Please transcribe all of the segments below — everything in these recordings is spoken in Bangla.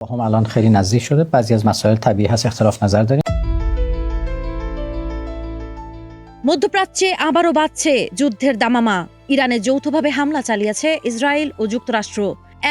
هم الان خیلی نزدیک شده. بعضی از مسائل طبیعی هست اختلاف نظر داریم. মধ্যপ্রাচ্যে আবারও বাড়ছে যুদ্ধের দামামা। ইরানে যৌথভাবে হামলা চালিয়েছে ইসরায়েল ও যুক্তরাষ্ট্র।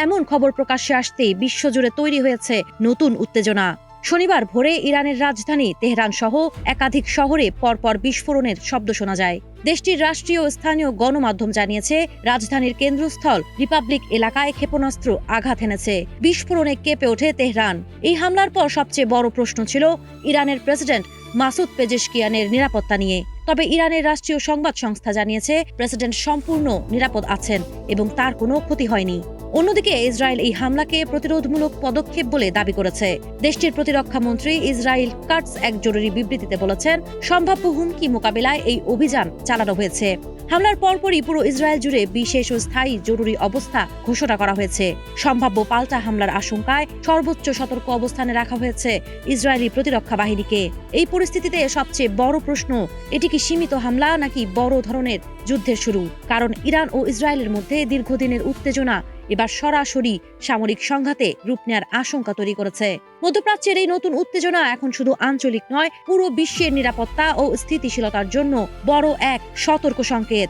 এমন খবর প্রকাশ্যে আসতেই বিশ্বজুড়ে তৈরি হয়েছে নতুন উত্তেজনা। শনিবার ভোরে ইরানের রাজধানী তেহরান সহ একাধিক শহরে পরপর বিস্ফোরণের শব্দ শোনা যায়। দেশটির রাষ্ট্রীয় ও স্থানীয় গণমাধ্যম জানিয়েছে, রাজধানীর কেন্দ্রস্থল রিপাবলিক এলাকায় ক্ষেপণাস্ত্র আঘাত এনেছে। বিস্ফোরণে কেঁপে ওঠে তেহরান। এই হামলার পর সবচেয়ে বড় প্রশ্ন ছিল ইরানের প্রেসিডেন্ট মাসুদ পেজেশকিয়ানের নিরাপত্তা নিয়ে। তবে ইরানের রাষ্ট্রীয় সংবাদ সংস্থা জানিয়েছে, প্রেসিডেন্ট সম্পূর্ণ নিরাপদ আছেন এবং তার কোনো ক্ষতি হয়নি। অন্যদিকে ইসরায়েল এই হামলাকে প্রতিরোধমূলক পদক্ষেপ বলে দাবি করেছে। দেশটির প্রতিরক্ষা মন্ত্রী ইসরায়েল কাটস এক জরুরি বিবৃতিতে বলেছেন, সম্ভাব্য হুমকি মোকাবিলায় এই অভিযান চালানো হয়েছে। হামলার পরপরই পুরো ইসরায়েল জুড়ে বিশেষ ও স্থায়ী জরুরি অবস্থা ঘোষণা করা হয়েছে। সম্ভাব্য পাল্টা হামলার আশঙ্কায় সর্বোচ্চ সতর্ক অবস্থানে রাখা হয়েছে ইসরায়েলি প্রতিরক্ষা বাহিনীকে। এই পরিস্থিতিতে সবচেয়ে বড় প্রশ্ন, এটি কি সীমিত হামলা নাকি বড় ধরনের যুদ্ধের শুরু? কারণ ইরান ও ইসরায়েলের মধ্যে দীর্ঘদিনের উত্তেজনা এবার সরাসরি সামরিক সংঘাতে রূপ নেওয়ার আশঙ্কা তৈরি করেছে। মধ্যপ্রাচ্যের এই নতুন উত্তেজনা এখন শুধু আঞ্চলিক নয়, পুরো বিশ্বের নিরাপত্তা ও স্থিতিশীলতার জন্য বড় এক সতর্ক সংকেত।